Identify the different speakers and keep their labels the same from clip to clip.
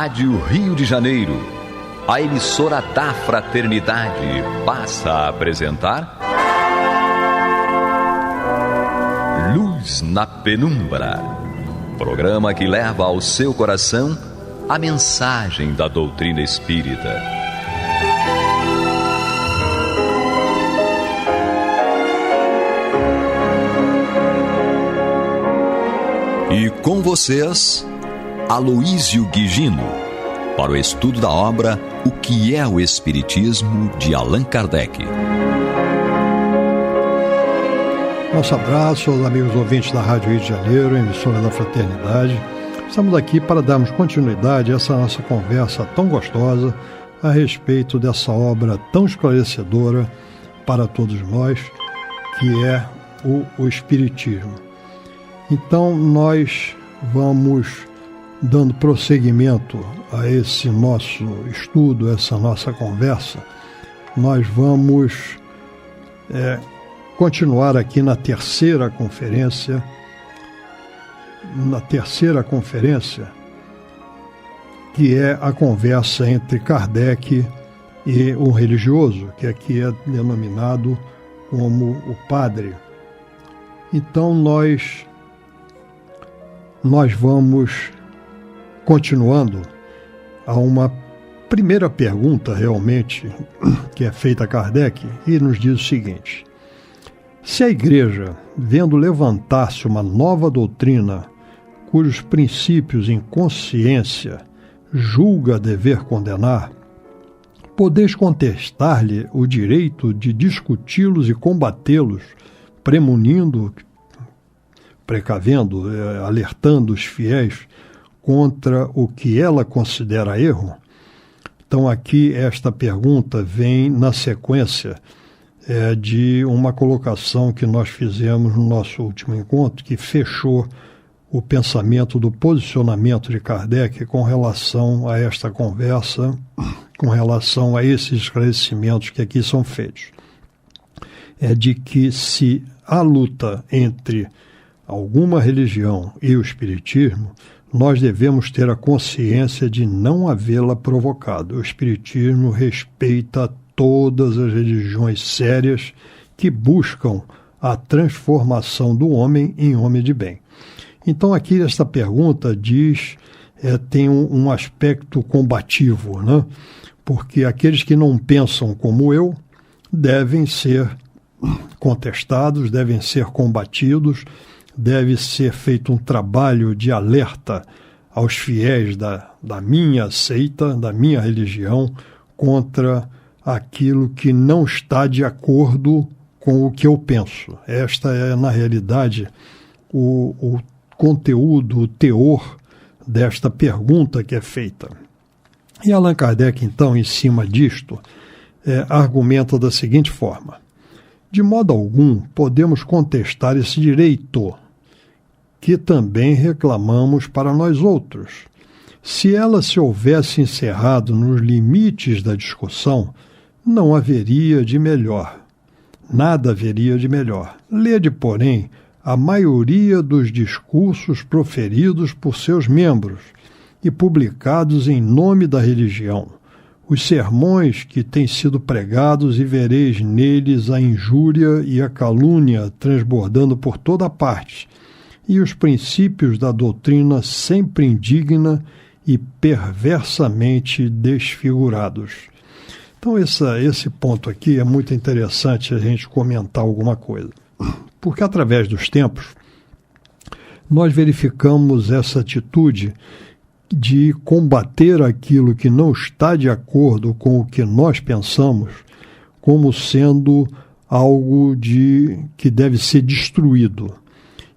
Speaker 1: Rádio Rio de Janeiro, a emissora da Fraternidade, passa a apresentar Luz na Penumbra, programa que leva ao seu coração a mensagem da doutrina espírita. E com vocês, Aloísio Guigino, para o estudo da obra O que é o Espiritismo, de Allan Kardec.
Speaker 2: Nosso abraço aos amigos ouvintes da Rádio Rio de Janeiro, emissora da Fraternidade. Estamos aqui para darmos continuidade a essa nossa conversa tão gostosa a respeito dessa obra tão esclarecedora para todos nós, que é o Espiritismo. Então, nós vamos dando prosseguimento a esse nosso estudo, essa nossa conversa. Nós vamos continuar aqui na terceira conferência, que é a conversa entre Kardec e o religioso, que aqui é denominado como o padre. Então, nós vamos continuando a uma primeira pergunta, realmente, que é feita a Kardec, e nos diz o seguinte: se a Igreja, vendo levantar-se uma nova doutrina, cujos princípios em consciência julga dever condenar, podeis contestar-lhe o direito de discuti-los e combatê-los, precavendo, alertando os fiéis contra o que ela considera erro? Então, aqui esta pergunta vem na sequência de uma colocação que nós fizemos no nosso último encontro, que fechou o pensamento do posicionamento de Kardec com relação a esta conversa, com relação a esses esclarecimentos que aqui são feitos. É de que se há luta entre alguma religião e o Espiritismo, nós devemos ter a consciência de não havê-la provocado. O Espiritismo respeita todas as religiões sérias que buscam a transformação do homem em homem de bem. Então, aqui esta pergunta tem um aspecto combativo, né? Porque aqueles que não pensam como eu devem ser contestados, devem ser combatidos, deve ser feito um trabalho de alerta aos fiéis da minha seita, da minha religião, contra aquilo que não está de acordo com o que eu penso. Esta é, na realidade, o conteúdo, o teor desta pergunta que é feita. E Allan Kardec, então, em cima disto, argumenta da seguinte forma: de modo algum podemos contestar esse direito, que também reclamamos para nós outros. Se ela se houvesse encerrado nos limites da discussão, não haveria de melhor. Nada haveria de melhor. Lede, porém, a maioria dos discursos proferidos por seus membros e publicados em nome da religião, os sermões que têm sido pregados, e vereis neles a injúria e a calúnia transbordando por toda parte, e os princípios da doutrina sempre indigna e perversamente desfigurados. Então, esse ponto aqui é muito interessante a gente comentar alguma coisa, porque através dos tempos nós verificamos essa atitude de combater aquilo que não está de acordo com o que nós pensamos como sendo algo que deve ser destruído.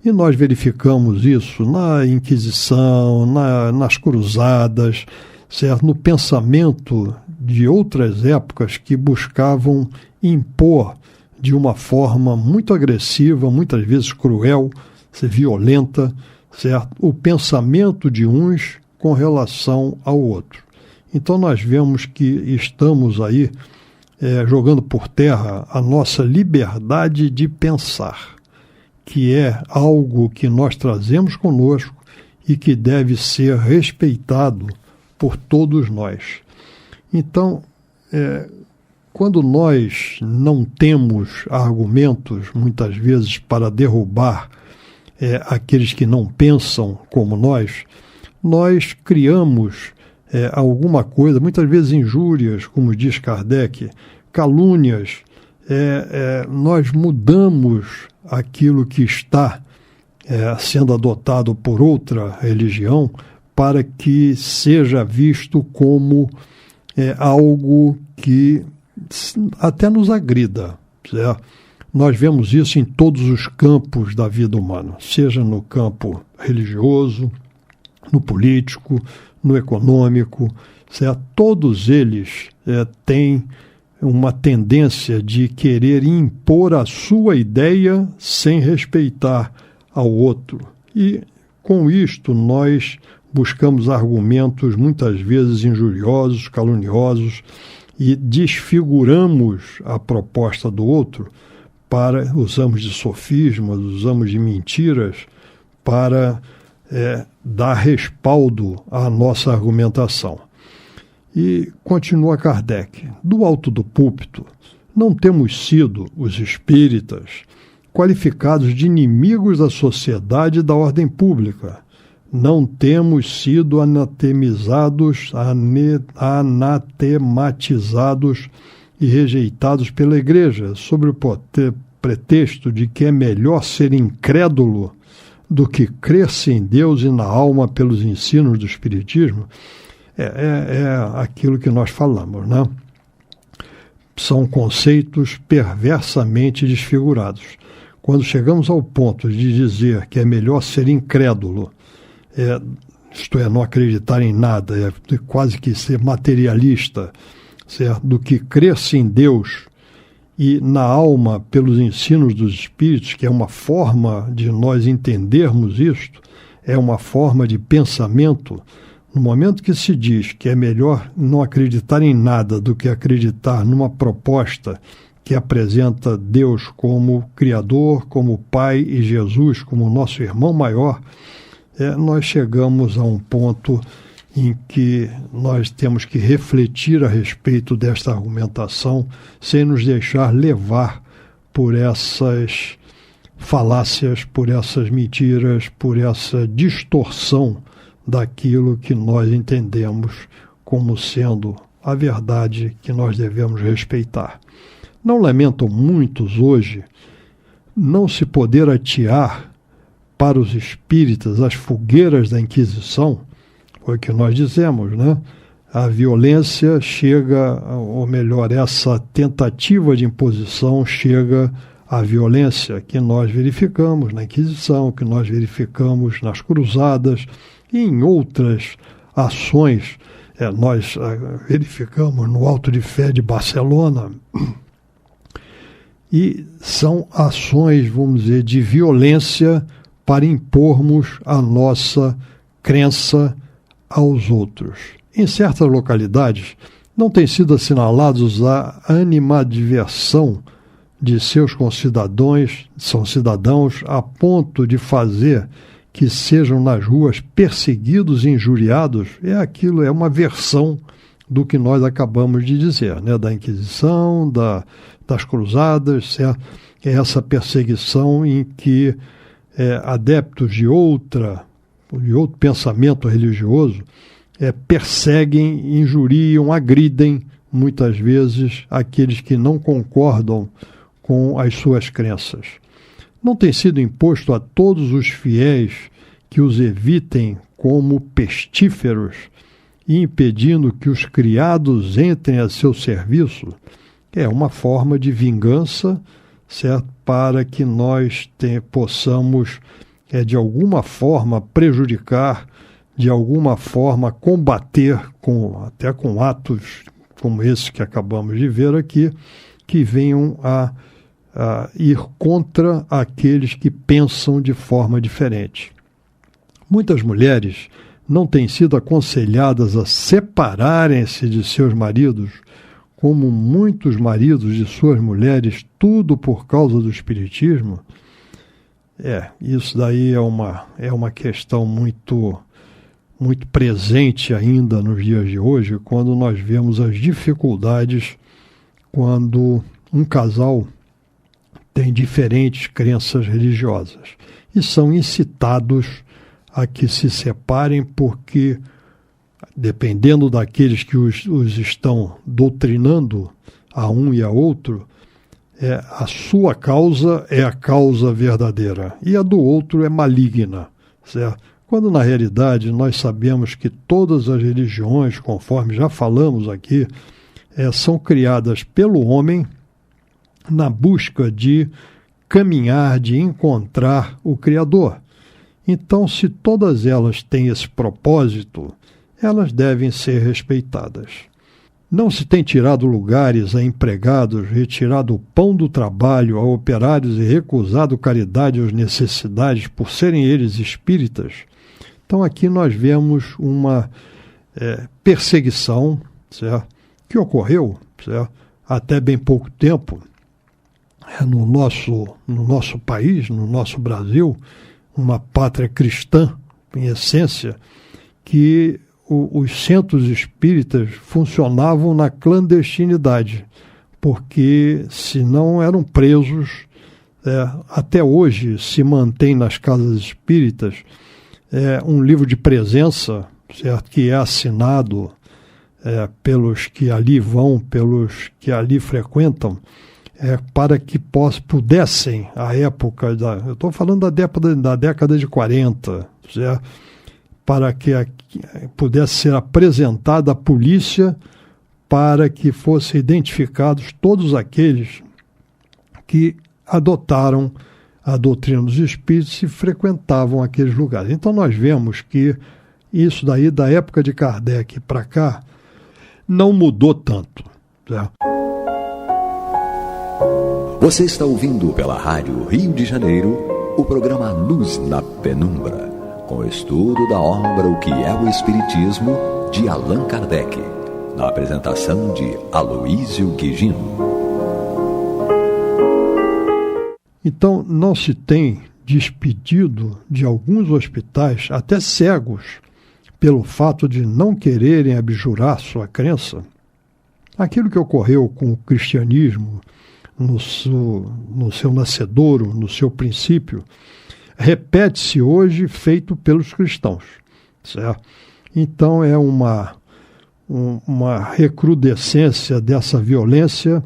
Speaker 2: E nós verificamos isso na Inquisição, nas cruzadas, certo? No pensamento de outras épocas que buscavam impor de uma forma muito agressiva, muitas vezes cruel, violenta, certo? O pensamento de uns com relação ao outro. Então nós vemos que estamos aí jogando por terra a nossa liberdade de pensar, que é algo que nós trazemos conosco e que deve ser respeitado por todos nós. Então, quando nós não temos argumentos, muitas vezes, para derrubar aqueles que não pensam como nós criamos alguma coisa, muitas vezes injúrias, como diz Kardec, calúnias, nós mudamos aquilo que está sendo adotado por outra religião para que seja visto como algo que até nos agrida, certo? Nós vemos isso em todos os campos da vida humana, seja no campo religioso, no político, no econômico, certo? Todos eles têm uma tendência de querer impor a sua ideia sem respeitar ao outro. E com isto nós buscamos argumentos muitas vezes injuriosos, caluniosos, e desfiguramos a proposta do outro, usamos de sofismas, usamos de mentiras para dar respaldo à nossa argumentação. E continua Kardec: do alto do púlpito, não temos sido, os espíritas, qualificados de inimigos da sociedade e da ordem pública. Não temos sido anatematizados e rejeitados pela Igreja, sob o pretexto de que é melhor ser incrédulo do que crer-se em Deus e na alma pelos ensinos do Espiritismo. É aquilo que nós falamos, né? São conceitos perversamente desfigurados. Quando chegamos ao ponto de dizer que é melhor ser incrédulo, isto é, não acreditar em nada, quase que ser materialista, certo? Do que crer-se em Deus e na alma pelos ensinos dos Espíritos, que é uma forma de nós entendermos isto, é uma forma de pensamento. No momento que se diz que é melhor não acreditar em nada do que acreditar numa proposta que apresenta Deus como Criador, como Pai e Jesus como nosso irmão maior, nós chegamos a um ponto em que nós temos que refletir a respeito desta argumentação sem nos deixar levar por essas falácias, por essas mentiras, por essa distorção daquilo que nós entendemos como sendo a verdade que nós devemos respeitar. Não lamentam muitos hoje não se poder atear para os espíritas as fogueiras da Inquisição? Foi o que nós dizemos, né? A violência chega, ou melhor, essa tentativa de imposição chega à violência que nós verificamos na Inquisição, que nós verificamos nas cruzadas e em outras ações. Nós verificamos no Auto de Fé de Barcelona. E são ações, vamos dizer, de violência para impormos a nossa crença aos outros. Em certas localidades, não tem sido assinalados a animadversão de seus concidadãos, são cidadãos, a ponto de fazer que sejam nas ruas perseguidos e injuriados. É uma versão do que nós acabamos de dizer, né? Da Inquisição, das cruzadas, certo? É essa perseguição em que adeptos de outro pensamento religioso perseguem, injuriam, agridem muitas vezes aqueles que não concordam com as suas crenças. Não tem sido imposto a todos os fiéis que os evitem como pestíferos e impedindo que os criados entrem a seu serviço? É uma forma de vingança, certo? Para que nós possamos, de alguma forma, prejudicar, de alguma forma, combater, até com atos como esse que acabamos de ver aqui, que venham a ir contra aqueles que pensam de forma diferente. Muitas mulheres não têm sido aconselhadas a separarem-se de seus maridos, como muitos maridos de suas mulheres, tudo por causa do espiritismo. Isso daí é uma questão muito muito presente ainda nos dias de hoje, quando nós vemos as dificuldades quando um casal tem diferentes crenças religiosas e são incitados a que se separem porque, dependendo daqueles que os estão doutrinando a um e a outro, a sua causa é a causa verdadeira e a do outro é maligna, certo? Quando na realidade nós sabemos que todas as religiões, conforme já falamos aqui, são criadas pelo homem na busca de caminhar, de encontrar o Criador. Então, se todas elas têm esse propósito, elas devem ser respeitadas. Não se tem tirado lugares a empregados, retirado o pão do trabalho a operários e recusado caridade aos necessitados por serem eles espíritas. Então aqui nós vemos uma perseguição, certo? Que ocorreu, certo? Até bem pouco tempo no nosso país, no nosso Brasil, uma pátria cristã, em essência, que os centros espíritas funcionavam na clandestinidade, porque senão eram presos. Até hoje se mantém nas casas espíritas um livro de presença, certo? Que é assinado pelos que ali vão, pelos que ali frequentam, para que pudessem, à época, eu estou falando da década de 40, certo? Para que pudesse ser apresentada à polícia para que fossem identificados todos aqueles que adotaram a doutrina dos espíritos e frequentavam aqueles lugares. Então nós vemos que isso daí, da época de Kardec para cá, não mudou tanto, certo?
Speaker 1: Você está ouvindo pela Rádio Rio de Janeiro o programa Luz na Penumbra, com o estudo da obra O que é o Espiritismo, de Allan Kardec, na apresentação de Aloísio Guigino.
Speaker 2: Então, não se tem despedido de alguns hospitais, até cegos, pelo fato de não quererem abjurar sua crença. Aquilo que ocorreu com o cristianismo no seu nascedouro, no seu princípio, repete-se hoje feito pelos cristãos, certo? Então é uma recrudescência dessa violência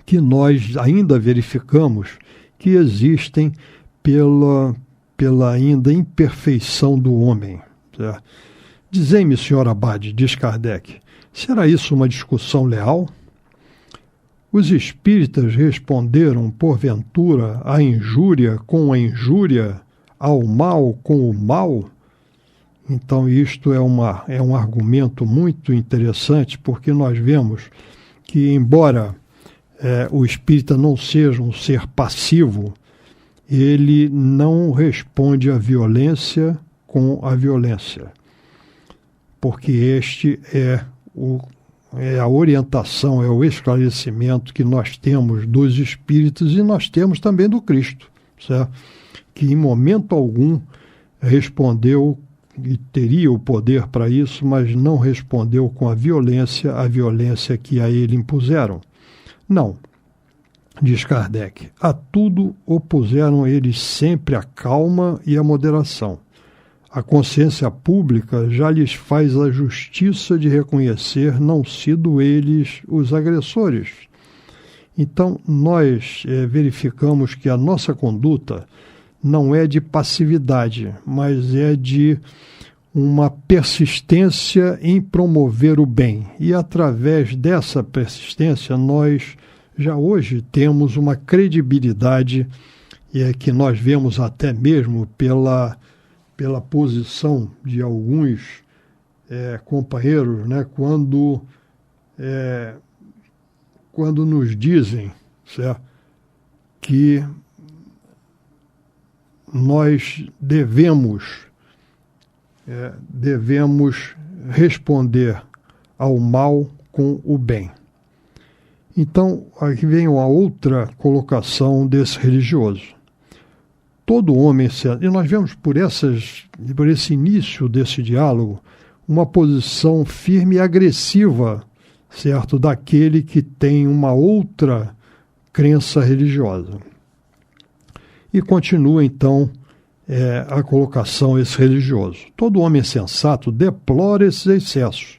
Speaker 2: que nós ainda verificamos que existem pela ainda imperfeição do homem, certo? Dizei-me, senhor Abade, diz Kardec, será isso uma discussão leal? Os espíritas responderam, porventura, à injúria com a injúria, ao mal com o mal? Então isto é um argumento muito interessante, porque nós vemos que, embora o espírita não seja um ser passivo, ele não responde à violência com a violência, porque este é a orientação, é o esclarecimento que nós temos dos espíritos e nós temos também do Cristo, certo? Que em momento algum respondeu e teria o poder para isso, mas não respondeu com a violência que a ele impuseram. Não, diz Kardec, a tudo opuseram eles sempre a calma e a moderação. A consciência pública já lhes faz a justiça de reconhecer não sido eles os agressores. Então, nós verificamos que a nossa conduta não é de passividade, mas é de uma persistência em promover o bem. E através dessa persistência, nós já hoje temos uma credibilidade que nós vemos até mesmo pela posição de alguns companheiros, né, quando nos dizem, certo, que nós devemos responder ao mal com o bem. Então, aqui vem uma outra colocação desse religioso. todo homem, e nós vemos por esse início desse diálogo, uma posição firme e agressiva, certo, daquele que tem uma outra crença religiosa. E continua, então, a colocação esse religioso. Todo homem sensato deplora esses excessos,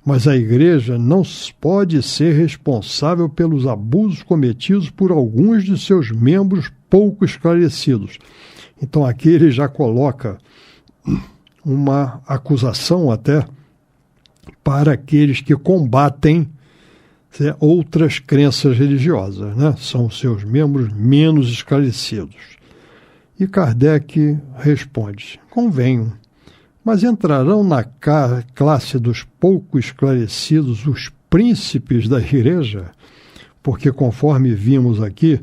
Speaker 2: mas a Igreja não pode ser responsável pelos abusos cometidos por alguns de seus membros pouco esclarecidos. Então aqui ele já coloca uma acusação até para aqueles que combatem outras crenças religiosas, né? São seus membros menos esclarecidos. E Kardec responde: convenho, mas entrarão na classe dos pouco esclarecidos os príncipes da Igreja? Porque, conforme vimos aqui,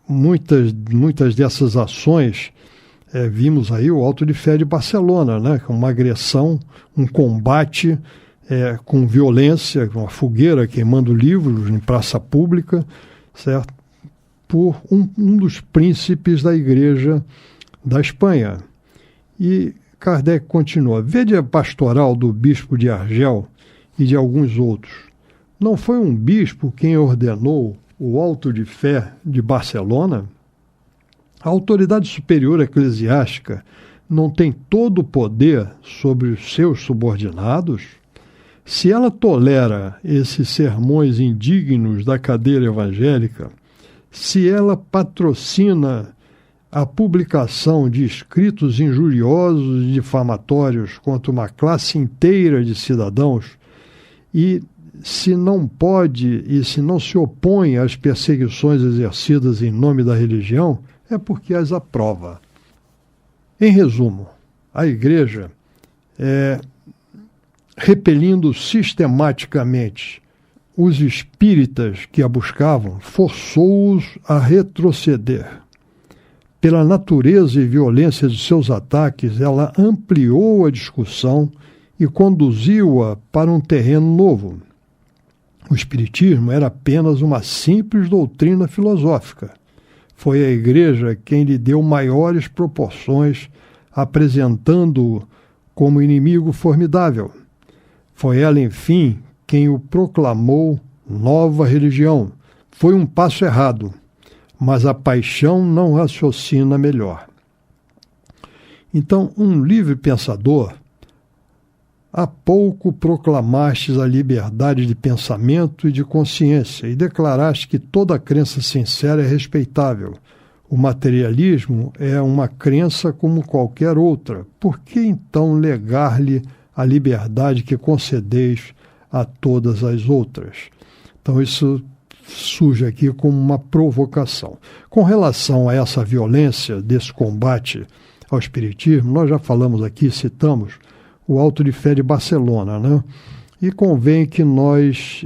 Speaker 2: muitas dessas ações, vimos aí o Auto de Fé de Barcelona, né? Uma agressão, um combate com violência, uma fogueira queimando livros em praça pública, certo? Por um dos príncipes da Igreja da Espanha. E Kardec continua: vede a pastoral do bispo de Argel e de alguns outros. Não foi um bispo quem ordenou o Auto de Fé de Barcelona? A autoridade superior eclesiástica não tem todo o poder sobre os seus subordinados? Se ela tolera esses sermões indignos da cadeira evangélica, se ela patrocina a publicação de escritos injuriosos e difamatórios contra uma classe inteira de cidadãos, e se não pode e se não se opõe às perseguições exercidas em nome da religião, é porque as aprova. Em resumo, a Igreja, repelindo sistematicamente os espíritas que a buscavam, forçou-os a retroceder. Pela natureza e violência de seus ataques, ela ampliou a discussão e conduziu-a para um terreno novo. O Espiritismo era apenas uma simples doutrina filosófica. Foi a Igreja quem lhe deu maiores proporções, apresentando-o como inimigo formidável. Foi ela, enfim, quem o proclamou nova religião. Foi um passo errado, mas a paixão não raciocina melhor. Então, um livre pensador: há pouco proclamastes a liberdade de pensamento e de consciência e declaraste que toda crença sincera é respeitável. O materialismo é uma crença como qualquer outra. Por que então negar-lhe a liberdade que concedeis a todas as outras? Então isso surge aqui como uma provocação. Com relação a essa violência desse combate ao espiritismo, nós já falamos aqui, citamos o Auto de Fé de Barcelona, né? E convém que nós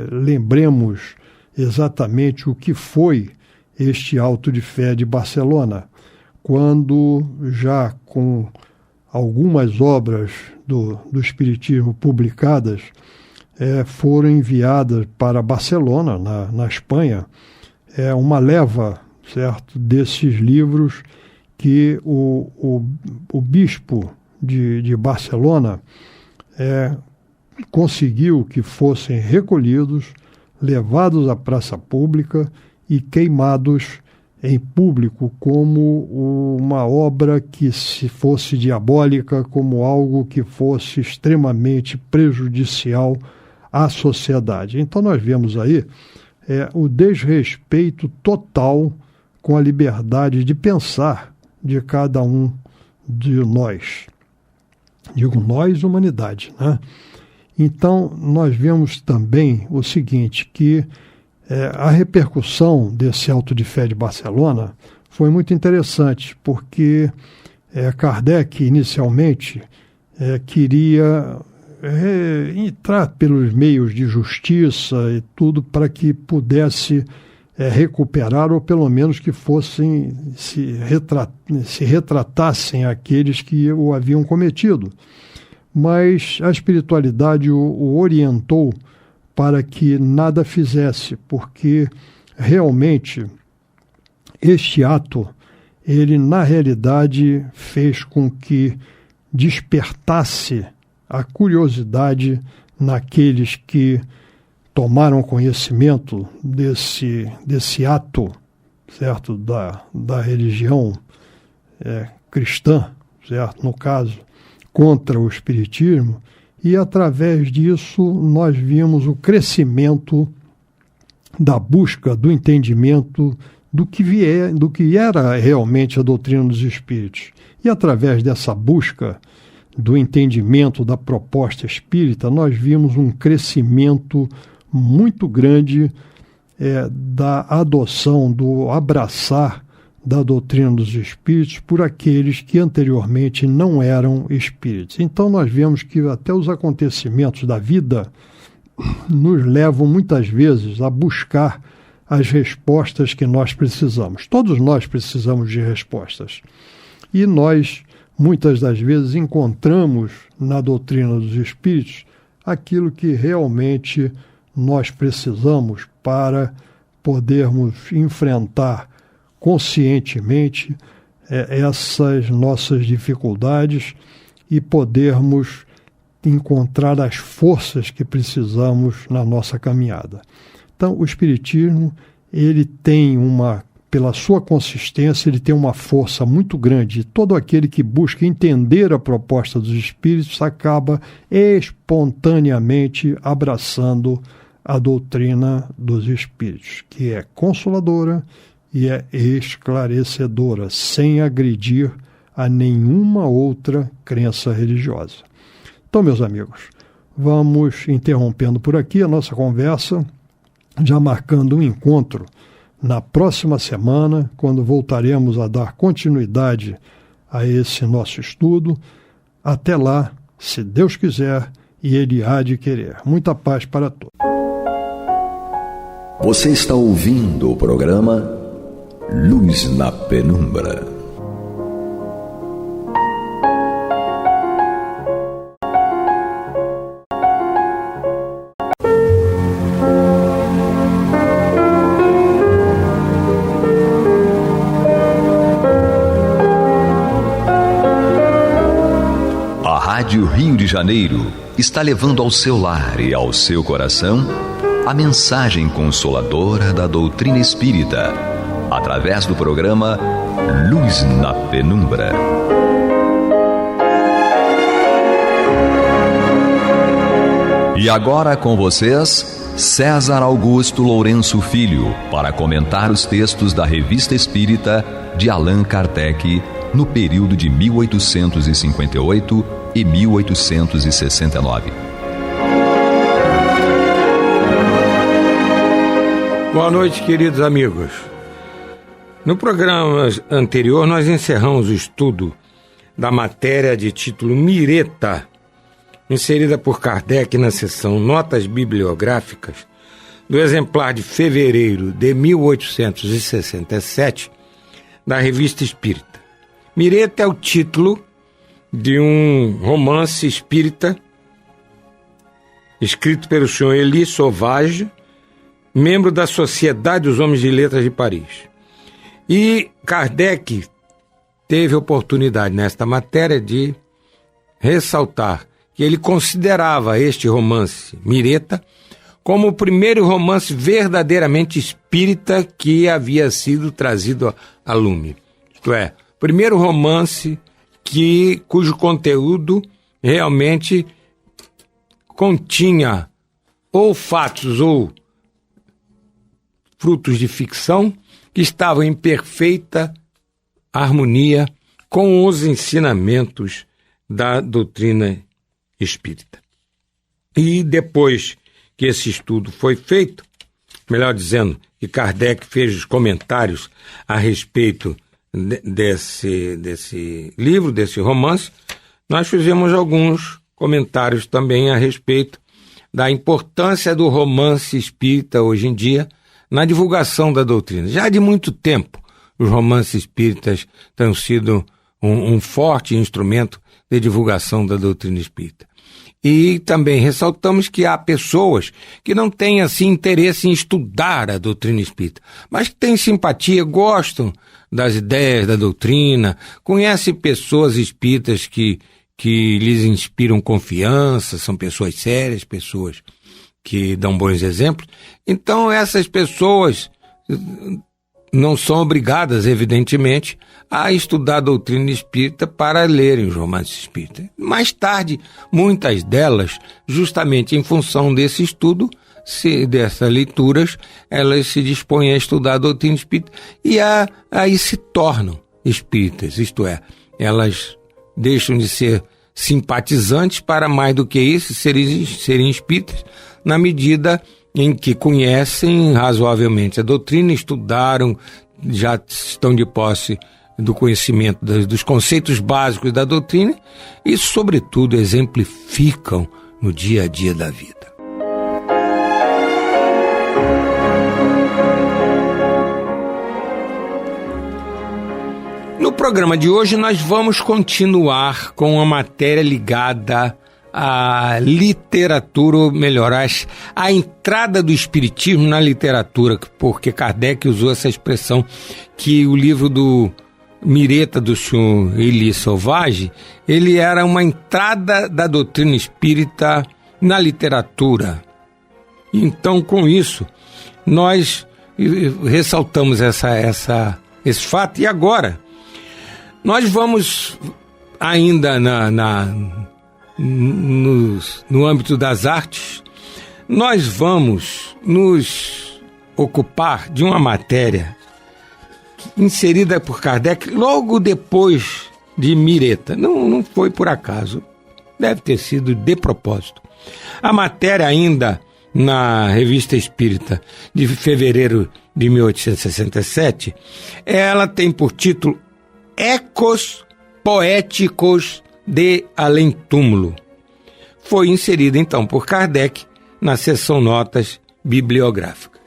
Speaker 2: lembremos exatamente o que foi este Auto de Fé de Barcelona, quando já com algumas obras do Espiritismo publicadas, foram enviadas para Barcelona, na Espanha, uma leva, certo, desses livros que o bispo de Barcelona conseguiu que fossem recolhidos, levados à praça pública e queimados em público como uma obra que, se fosse diabólica, como algo que fosse extremamente prejudicial à sociedade. Então nós vemos aí o desrespeito total com a liberdade de pensar de cada um de nós. Digo nós, humanidade, né? Então nós vemos também o seguinte, que a repercussão desse Auto de Fé de Barcelona foi muito interessante, porque Kardec inicialmente queria entrar pelos meios de justiça e tudo para que pudesse recuperar, ou pelo menos que fossem se retratassem aqueles que o haviam cometido. Mas a espiritualidade o orientou para que nada fizesse, porque realmente este ato ele na realidade fez com que despertasse a curiosidade naqueles que tomaram conhecimento desse ato, certo, da religião cristã, certo, no caso, contra o espiritismo, e através disso nós vimos o crescimento da busca do entendimento do que era realmente a doutrina dos espíritos. E através dessa busca do entendimento da proposta espírita, nós vimos um crescimento muito grande da adoção, do abraçar da doutrina dos espíritos por aqueles que anteriormente não eram espíritos. Então nós vemos que até os acontecimentos da vida nos levam muitas vezes a buscar as respostas que nós precisamos. Todos nós precisamos de respostas. E nós, muitas das vezes, encontramos na doutrina dos espíritos aquilo que realmente nós precisamos para podermos enfrentar conscientemente essas nossas dificuldades e podermos encontrar as forças que precisamos na nossa caminhada. Então, o Espiritismo, ele tem pela sua consistência, ele tem uma força muito grande. E todo aquele que busca entender a proposta dos Espíritos acaba espontaneamente abraçando a doutrina dos Espíritos, que é consoladora e é esclarecedora, sem agredir a nenhuma outra crença religiosa. Então, meus amigos, vamos interrompendo por aqui a nossa conversa, já marcando um encontro na próxima semana, quando voltaremos a dar continuidade a esse nosso estudo. Até lá, se Deus quiser e Ele há de querer. Muita paz para todos.
Speaker 1: Você está ouvindo o programa Luz na Penumbra. A Rádio Rio de Janeiro está levando ao seu lar e ao seu coração a mensagem consoladora da doutrina espírita, através do programa Luz na Penumbra. E agora com vocês, César Augusto Lourenço Filho, para comentar os textos da Revista Espírita de Allan Kardec no período de 1858 e 1869.
Speaker 3: Boa noite, queridos amigos. No programa anterior, nós encerramos o estudo da matéria de título Mireta, inserida por Kardec na seção Notas Bibliográficas, do exemplar de fevereiro de 1867, da Revista Espírita. Mireta é o título de um romance espírita escrito pelo senhor Elie Sauvage, membro da Sociedade dos Homens de Letras de Paris. E Kardec teve oportunidade nesta matéria de ressaltar que ele considerava este romance, Mireta, como o primeiro romance verdadeiramente espírita que havia sido trazido a lume. Isto é, o primeiro romance cujo conteúdo realmente continha ou fatos ou frutos de ficção que estavam em perfeita harmonia com os ensinamentos da doutrina espírita. E depois que esse estudo foi feito, melhor dizendo, que Kardec fez os comentários a respeito desse livro, desse romance, nós fizemos alguns comentários também a respeito da importância do romance espírita hoje em dia na divulgação da doutrina. Já de muito tempo, os romances espíritas têm sido um forte instrumento de divulgação da doutrina espírita. E também ressaltamos que há pessoas que não têm assim interesse em estudar a doutrina espírita, mas que têm simpatia, gostam das ideias da doutrina, conhecem pessoas espíritas que lhes inspiram confiança, são pessoas sérias, pessoas que dão bons exemplos. Então essas pessoas não são obrigadas, evidentemente, a estudar a doutrina espírita para lerem os romances espíritas. Mais tarde, muitas delas, justamente em função desse estudo, dessas leituras, elas se dispõem a estudar a doutrina espírita e aí se tornam espíritas, isto é, elas deixam de ser simpatizantes para, mais do que isso, serem espíritas, na medida em que conhecem razoavelmente a doutrina, estudaram, já estão de posse do conhecimento dos conceitos básicos da doutrina e, sobretudo, exemplificam no dia a dia da vida. No programa de hoje nós vamos continuar com uma matéria ligada à literatura, ou melhor, à entrada do espiritismo na literatura, porque Kardec usou essa expressão que o livro do Mireta, do senhor Elie Sauvage, ele era uma entrada da doutrina espírita na literatura. Então, com isso, nós ressaltamos esse fato. E agora, nós vamos ainda no âmbito das artes, nós vamos nos ocupar de uma matéria inserida por Kardec logo depois de Mireta. Não foi por acaso, deve ter sido de propósito. A matéria, ainda na Revista Espírita de fevereiro de 1867, ela tem por título Ecos Poéticos de Além-Túmulo. Foi inserida então por Kardec na seção Notas Bibliográficas.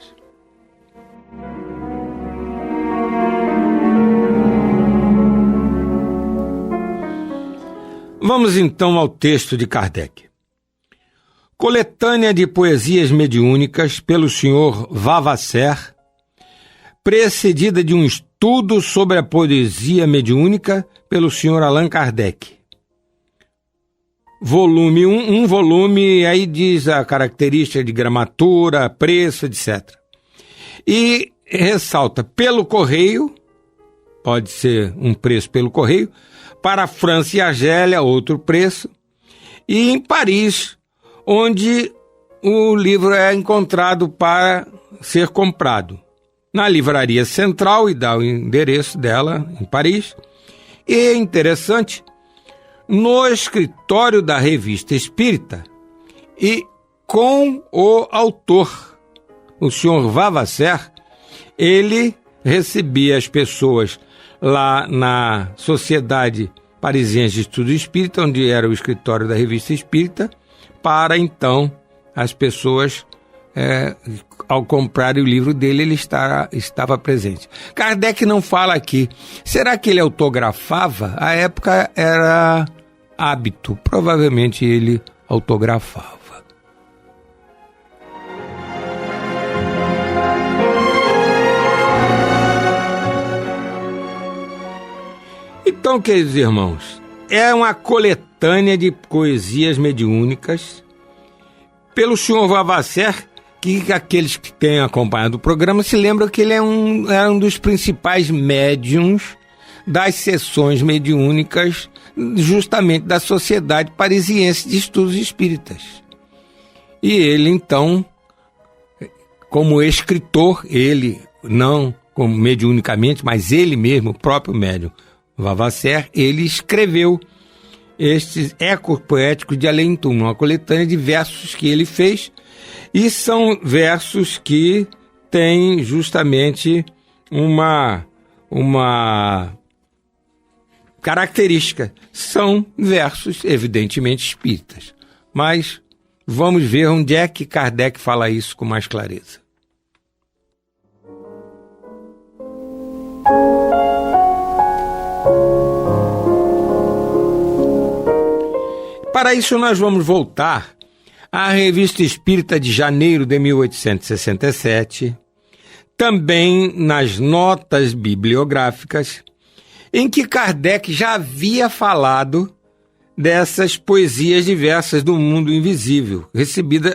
Speaker 3: Vamos então ao texto de Kardec. Coletânea de poesias mediúnicas pelo Sr. Vavasseur, precedida de um estudo sobre a poesia mediúnica pelo Sr. Allan Kardec. Volume 1, um volume, aí diz a característica de gramatura, preço, etc. E ressalta pelo correio, pode ser um preço pelo correio, para a França e Argélia, outro preço, e em Paris, onde o livro é encontrado para ser comprado. Na Livraria Central, e dá o endereço dela, em Paris. E é interessante, no escritório da Revista Espírita e com o autor, o Sr. Vavasseur, ele recebia as pessoas lá na Sociedade Parisiense de Estudo Espírita, onde era o escritório da Revista Espírita, para então as pessoas, ao comprar o livro dele, ele estava presente. Kardec não fala aqui. Será que ele autografava? À época era hábito, provavelmente ele autografava. Então, queridos irmãos, é uma coletânea de poesias mediúnicas pelo senhor Vavasseur, que aqueles que têm acompanhado o programa se lembram que ele era um dos principais médiuns das sessões mediúnicas justamente da Sociedade Parisiense de Estudos Espíritas. E ele, então, como escritor, ele, não como mediunicamente, mas ele mesmo, o próprio médium Vavasseur, ele escreveu estes ecos poéticos de Além-Túmulo, uma coletânea de versos que ele fez, e são versos que têm justamente uma característica. São versos, evidentemente, espíritas. Mas vamos ver onde é que Kardec fala isso com mais clareza. Para isso, nós vamos voltar à Revista Espírita de janeiro de 1867, também nas notas bibliográficas, em que Kardec já havia falado dessas poesias diversas do mundo invisível, recebidas...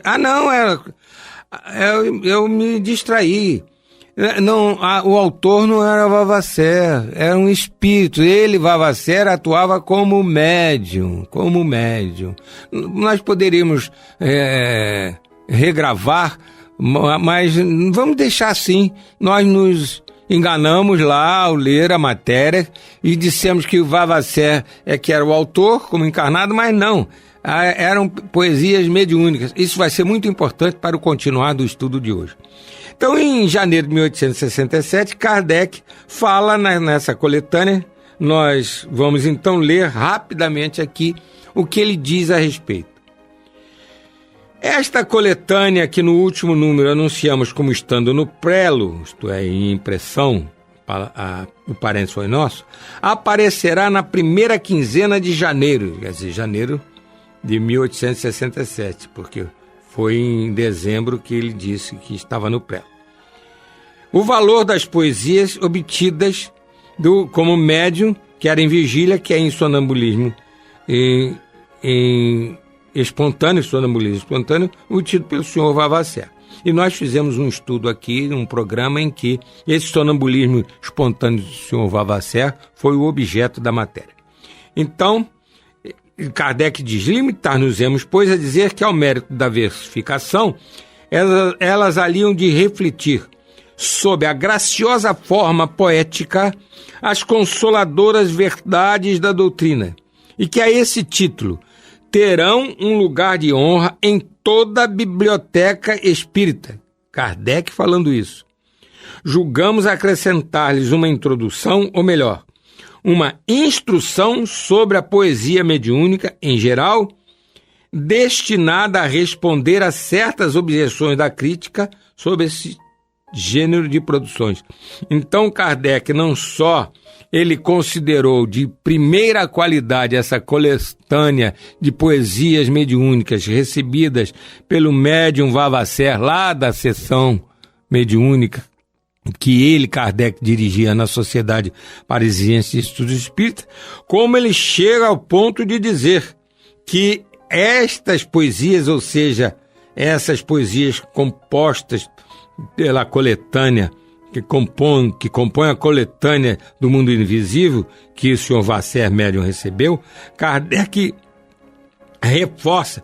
Speaker 3: eu me distraí. Não, o autor não era Vavasseur, era um espírito. Ele, Vavasseur, atuava como médium. Nós poderíamos regravar, mas vamos deixar assim. Nós nos enganamos lá ao ler a matéria e dissemos que o Vavasseur que era o autor, como encarnado, mas não. Eram poesias mediúnicas. Isso vai ser muito importante para o continuar do estudo de hoje. Então, em janeiro de 1867, Kardec fala nessa coletânea. Nós vamos então ler rapidamente aqui o que ele diz a respeito. Esta coletânea, que no último número anunciamos como estando no prelo, isto é, em impressão, o parente foi nosso, aparecerá na primeira quinzena de janeiro, quer dizer, janeiro de 1867, porque foi em dezembro que ele disse que estava no prelo. O valor das poesias obtidas como médium, quer em vigília, quer em sonambulismo espontâneo, obtido pelo senhor Vavasseur. E nós fizemos um estudo aqui, um programa em que esse sonambulismo espontâneo do senhor Vavasseur foi o objeto da matéria. Então, Kardec diz: limitar-nos-emos, pois, a dizer que ao mérito da versificação, elas aliam de refletir, sob a graciosa forma poética, as consoladoras verdades da doutrina, e que a esse título terão um lugar de honra em toda a biblioteca espírita. Kardec falando isso. Julgamos acrescentar-lhes uma introdução, ou melhor, uma instrução sobre a poesia mediúnica em geral, destinada a responder a certas objeções da crítica sobre esse gênero de produções. Então, Kardec não só ele considerou de primeira qualidade essa coletânea de poesias mediúnicas recebidas pelo médium Vavasseur, lá da seção mediúnica que ele, Kardec, dirigia na Sociedade Parisiense de Estudos Espíritas, como ele chega ao ponto de dizer que estas poesias, ou seja, essas poesias compostas pela coletânea, que compõe a coletânea do mundo invisível, que o senhor Vavasseur médium recebeu, Kardec reforça,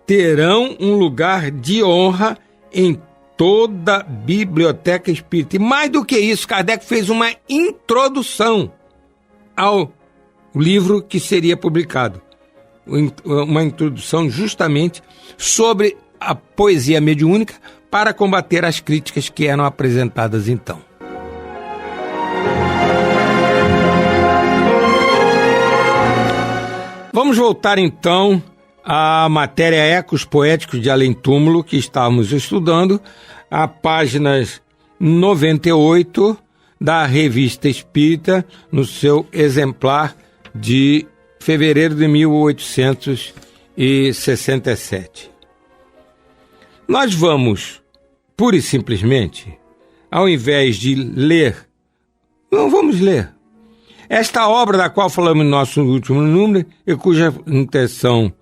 Speaker 3: terão um lugar de honra em toda a biblioteca espírita. E mais do que isso, Kardec fez uma introdução ao livro que seria publicado. Uma introdução justamente sobre a poesia mediúnica, para combater as críticas que eram apresentadas então. Vamos voltar então à matéria Ecos Poéticos de Além Túmulo, que estávamos estudando, a páginas 98 da Revista Espírita, no seu exemplar de fevereiro de 1867. Nós vamos, pura e simplesmente, ao invés de ler, não vamos ler. Esta obra da qual falamos no nosso último número e cuja intenção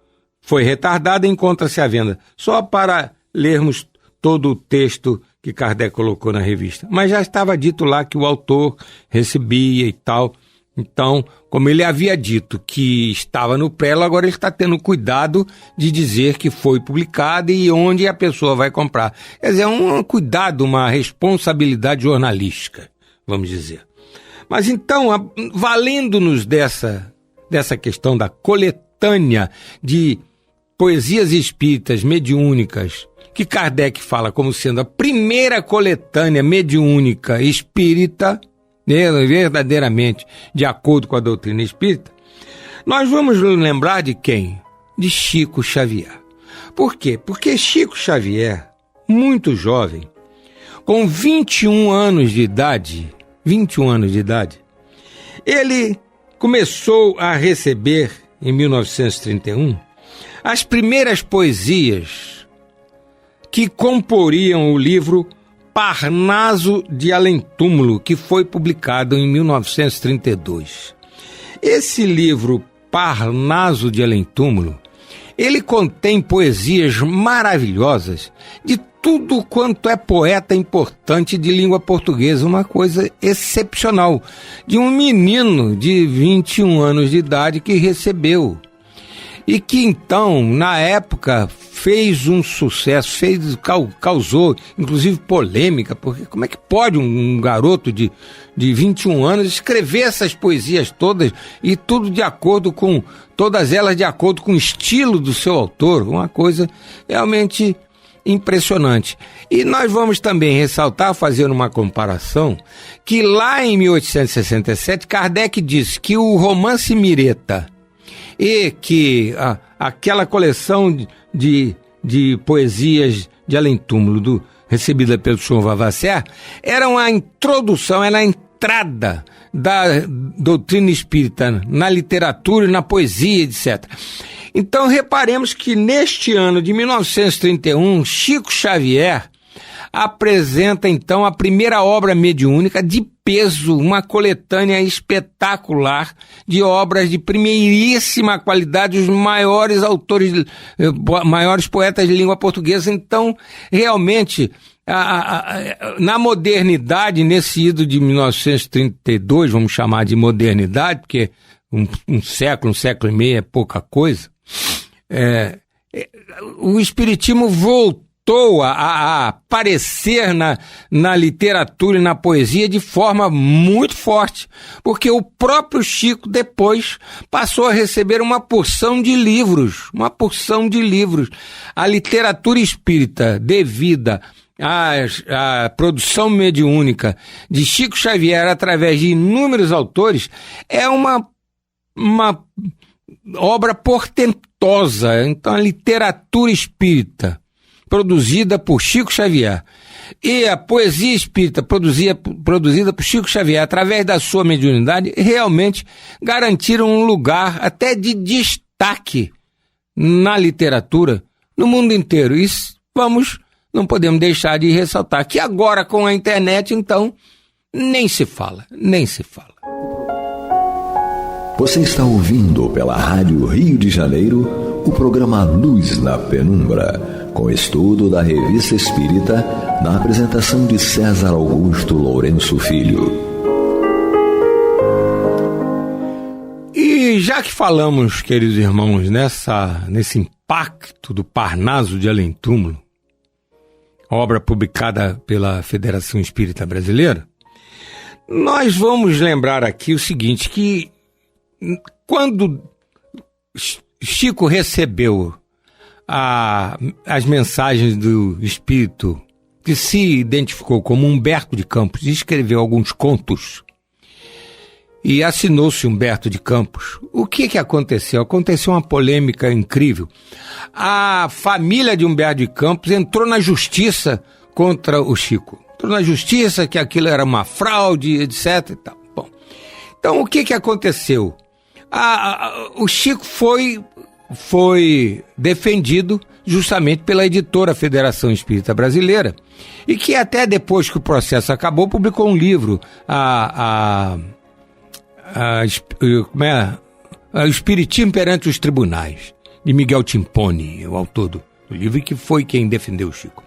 Speaker 3: foi retardada, encontra-se à venda, só para lermos todo o texto que Kardec colocou na revista. Mas já estava dito lá que o autor recebia e tal. Então, como ele havia dito que estava no prelo, agora ele está tendo cuidado de dizer que foi publicado e onde a pessoa vai comprar. Quer dizer, um cuidado, uma responsabilidade jornalística, vamos dizer. Mas então, valendo-nos dessa questão da coletânea de poesias espíritas mediúnicas, que Kardec fala como sendo a primeira coletânea mediúnica espírita, verdadeiramente de acordo com a doutrina espírita, nós vamos lembrar de quem? De Chico Xavier. Por quê? Porque Chico Xavier, muito jovem, com 21 anos de idade, ele começou a receber, em 1931, as primeiras poesias que comporiam o livro Parnaso de Além-Túmulo, que foi publicado em 1932. Esse livro, Parnaso de Além-Túmulo, ele contém poesias maravilhosas de tudo quanto é poeta importante de língua portuguesa, uma coisa excepcional, de um menino de 21 anos de idade que recebeu. E que então, na época, fez um sucesso, causou inclusive polêmica, porque como é que pode um garoto de 21 anos escrever essas poesias todas e tudo de acordo com, todas elas de acordo com o estilo do seu autor, uma coisa realmente impressionante. E nós vamos também ressaltar, fazendo uma comparação, que lá em 1867, Kardec disse que o romance Mireta e que aquela coleção de poesias de Além-Túmulo recebida pelo Sr. Vavasseur era a introdução, era a entrada da doutrina espírita na literatura e na poesia, etc. Então reparemos que neste ano de 1931, Chico Xavier apresenta então a primeira obra mediúnica de peso, uma coletânea espetacular de obras de primeiríssima qualidade, os maiores autores, maiores poetas de língua portuguesa. Então, realmente, na modernidade, nesse ido de 1932, vamos chamar de modernidade, porque um século e meio é pouca coisa, o Espiritismo voltou a aparecer na literatura e na poesia de forma muito forte, porque o próprio Chico depois passou a receber uma porção de livros. A literatura espírita devida à produção mediúnica de Chico Xavier através de inúmeros autores é uma obra portentosa. Então, a literatura espírita produzida por Chico Xavier e a poesia espírita produzida por Chico Xavier através da sua mediunidade realmente garantiram um lugar até de destaque na literatura no mundo inteiro. E não podemos deixar de ressaltar que agora com a internet, então, nem se fala.
Speaker 1: Você está ouvindo pela Rádio Rio de Janeiro o programa Luz na Penumbra, com estudo da Revista Espírita, na apresentação de César Augusto Lourenço Filho.
Speaker 3: E já que falamos, queridos irmãos, nesse impacto do Parnaso de Além-Túmulo, obra publicada pela Federação Espírita Brasileira, nós vamos lembrar aqui o seguinte, que quando Chico recebeu as mensagens do Espírito, que se identificou como Humberto de Campos, e escreveu alguns contos, e assinou-se Humberto de Campos, o que aconteceu? Aconteceu uma polêmica incrível. A família de Humberto de Campos entrou na justiça contra o Chico. Entrou na justiça que aquilo era uma fraude, etc. E tal. Bom, então, o que aconteceu? O Chico foi defendido justamente pela editora Federação Espírita Brasileira, e que até depois que o processo acabou, publicou um livro, o Espiritismo perante os Tribunais, de Miguel Timpone, o autor do livro, e que foi quem defendeu o Chico.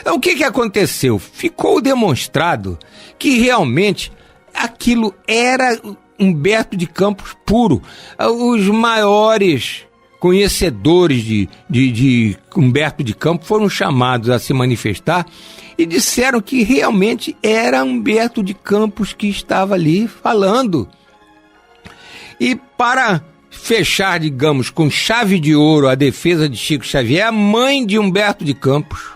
Speaker 3: Então, o que aconteceu? Ficou demonstrado que realmente aquilo era Humberto de Campos puro. Os maiores conhecedores de Humberto de Campos foram chamados a se manifestar e disseram que realmente era Humberto de Campos que estava ali falando. E para fechar, digamos, com chave de ouro a defesa de Chico Xavier, a mãe de Humberto de Campos,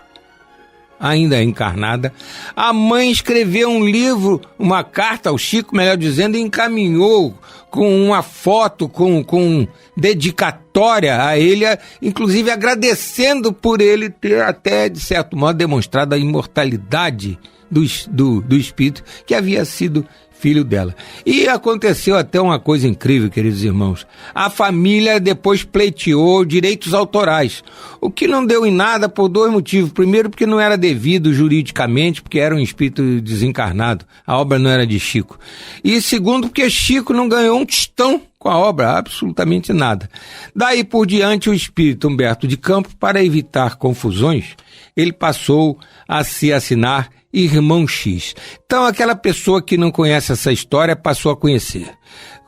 Speaker 3: ainda encarnada, a mãe escreveu um livro, uma carta ao Chico, melhor dizendo, e encaminhou com uma foto, com dedicatória a ele, inclusive agradecendo por ele ter até, de certo modo, demonstrado a imortalidade do espírito que havia sido filho dela. E aconteceu até uma coisa incrível, queridos irmãos. A família depois pleiteou direitos autorais, o que não deu em nada por 2 motivos. Primeiro, porque não era devido juridicamente, porque era um espírito desencarnado. A obra não era de Chico. E segundo, porque Chico não ganhou um tostão com a obra, absolutamente nada. Daí por diante, o espírito Humberto de Campos, para evitar confusões, ele passou a se assinar Irmão X. Então, aquela pessoa que não conhece essa história passou a conhecer.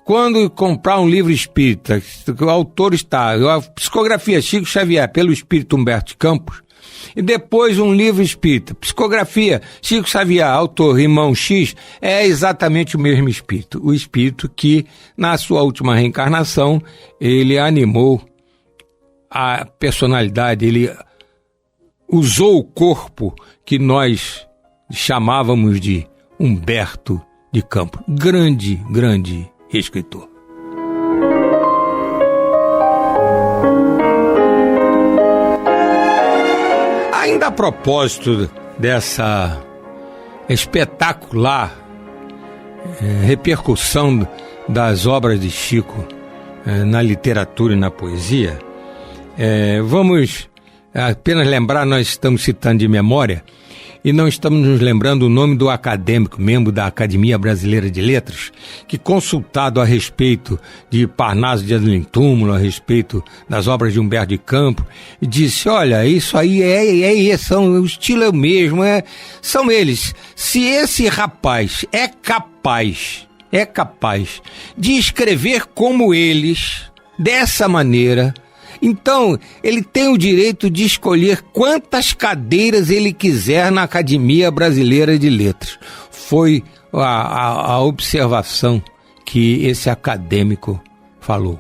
Speaker 3: Quando comprar um livro espírita, o autor está, a psicografia Chico Xavier, pelo espírito Humberto de Campos, e depois um livro espírita, psicografia Chico Xavier, autor Irmão X, é exatamente o mesmo espírito. O espírito que, na sua última reencarnação, ele animou a personalidade, ele usou o corpo que nós chamávamos de Humberto de Campos. Grande escritor. Ainda a propósito dessa espetacular repercussão das obras de Chico na literatura e na poesia, vamos apenas lembrar, nós estamos citando de memória, e não estamos nos lembrando o nome do acadêmico, membro da Academia Brasileira de Letras, que, consultado a respeito de Parnaso de Além Túmulo, a respeito das obras de Humberto de Campos, disse: olha, isso aí o estilo é o mesmo, são eles. Se esse rapaz é capaz de escrever como eles, dessa maneira, então, ele tem o direito de escolher quantas cadeiras ele quiser na Academia Brasileira de Letras. Foi a observação que esse acadêmico falou.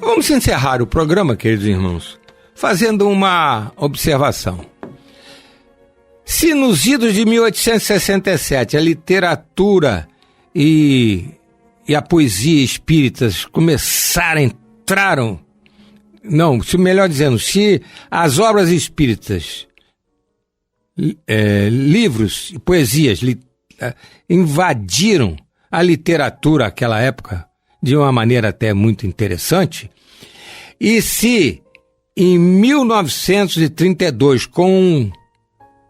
Speaker 3: Vamos encerrar o programa, queridos irmãos, fazendo uma observação. Se nos idos de 1867 a literatura e a poesia espíritas se as obras espíritas, livros e poesias invadiram a literatura naquela época de uma maneira até muito interessante, e se em 1932, com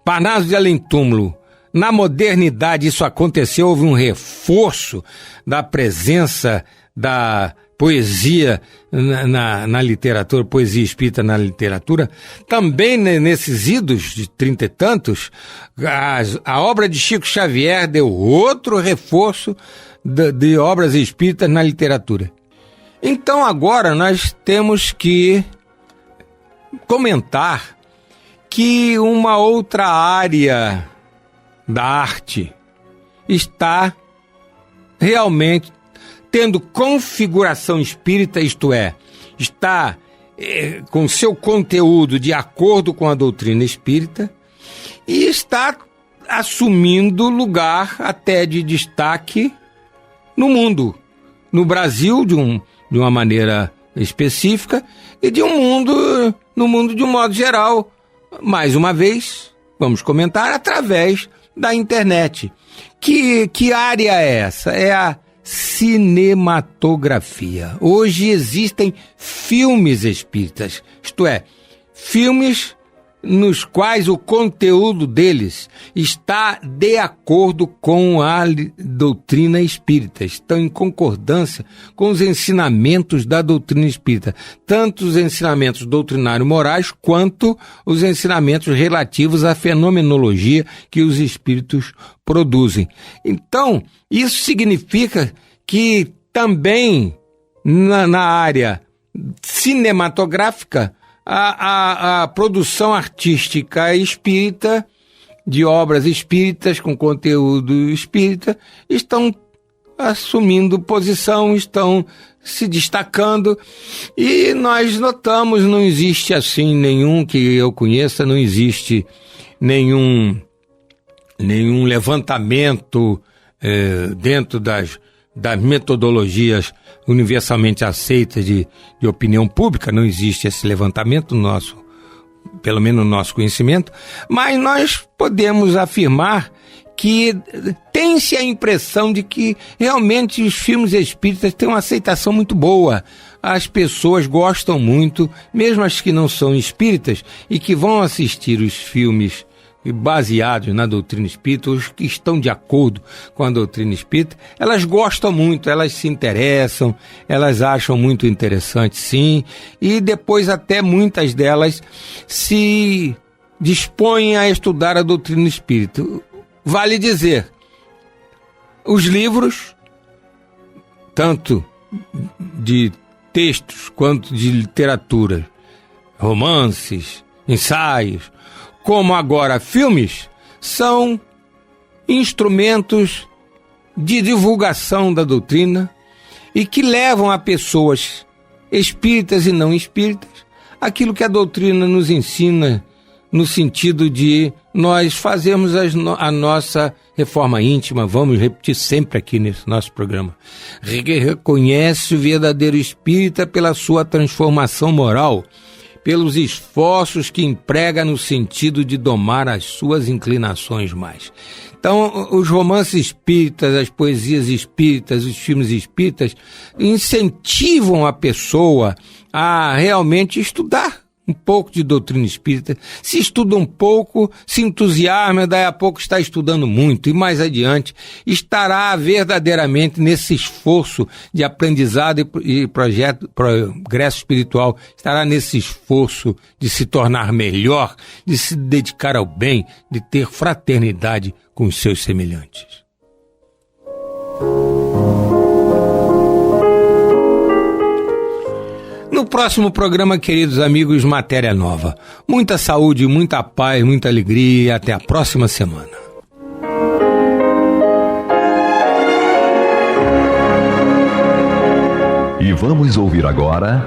Speaker 3: Parnaso de Além Túmulo, na modernidade isso aconteceu, houve um reforço da presença da poesia na literatura, poesia espírita na literatura. Também nesses idos de 30 e tantos, a obra de Chico Xavier deu outro reforço de obras espíritas na literatura. Então agora nós temos que comentar que uma outra área da arte está realmente tendo configuração espírita, isto é, está com seu conteúdo de acordo com a doutrina espírita e está assumindo lugar até de destaque no mundo, no Brasil de uma maneira específica e no mundo de um modo geral. Mais uma vez, vamos comentar através da internet. Que área é essa? É a cinematografia. Hoje existem filmes espíritas, isto é, filmes nos quais o conteúdo deles está de acordo com a doutrina espírita, estão em concordância com os ensinamentos da doutrina espírita, tanto os ensinamentos doutrinários morais quanto os ensinamentos relativos à fenomenologia que os espíritos produzem. Então, isso significa que também na área cinematográfica a produção artística espírita, de obras espíritas com conteúdo espírita, estão assumindo posição, estão se destacando, e nós notamos, não existe assim nenhum que eu conheça, não existe nenhum levantamento dentro das das metodologias universalmente aceitas de opinião pública, não existe esse levantamento nosso, pelo menos no nosso conhecimento, mas nós podemos afirmar que tem-se a impressão de que realmente os filmes espíritas têm uma aceitação muito boa. As pessoas gostam muito, mesmo as que não são espíritas e que vão assistir os filmes baseados na doutrina espírita, os que estão de acordo com a doutrina espírita, elas gostam muito, elas se interessam, elas acham muito interessante, sim, e depois até muitas delas se dispõem a estudar a doutrina espírita. Vale dizer, os livros, tanto de textos quanto de literatura, romances, ensaios, como agora filmes, são instrumentos de divulgação da doutrina e que levam a pessoas espíritas e não espíritas aquilo que a doutrina nos ensina, no sentido de nós fazermos a nossa reforma íntima. Vamos repetir sempre aqui nesse nosso programa. Reconhece o verdadeiro espírita pela sua transformação moral, pelos esforços que emprega no sentido de domar as suas inclinações mais. Então, os romances espíritas, as poesias espíritas, os filmes espíritas incentivam a pessoa a realmente estudar um pouco de doutrina espírita. Se estuda um pouco, se entusiasma, daí a pouco está estudando muito e mais adiante estará verdadeiramente nesse esforço de aprendizado e progresso espiritual, estará nesse esforço de se tornar melhor, de se dedicar ao bem, de ter fraternidade com os seus semelhantes. No próximo programa, queridos amigos, matéria nova. Muita saúde, muita paz, muita alegria e até a próxima semana.
Speaker 1: E vamos ouvir agora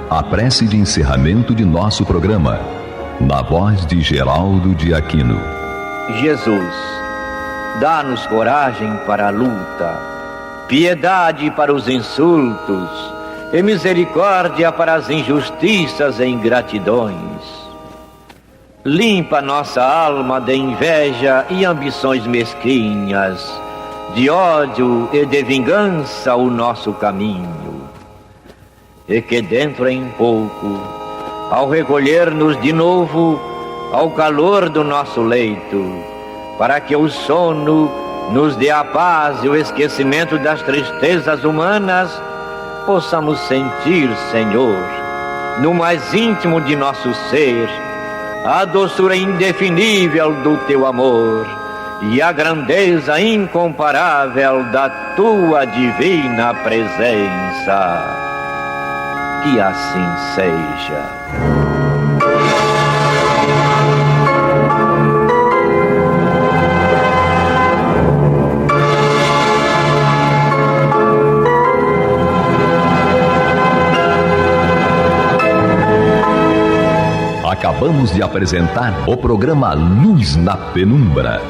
Speaker 1: a prece de encerramento de nosso programa, na voz de Geraldo de Aquino.
Speaker 4: Jesus, dá-nos coragem para a luta, piedade para os insultos, e misericórdia para as injustiças e ingratidões. Limpa nossa alma de inveja e ambições mesquinhas, de ódio e de vingança o nosso caminho. E que dentro em pouco, ao recolher-nos de novo ao calor do nosso leito, para que o sono nos dê a paz e o esquecimento das tristezas humanas, possamos sentir, Senhor, no mais íntimo de nosso ser, a doçura indefinível do Teu amor e a grandeza incomparável da Tua divina presença. Que assim seja.
Speaker 1: Acabamos de apresentar o programa Luz na Penumbra,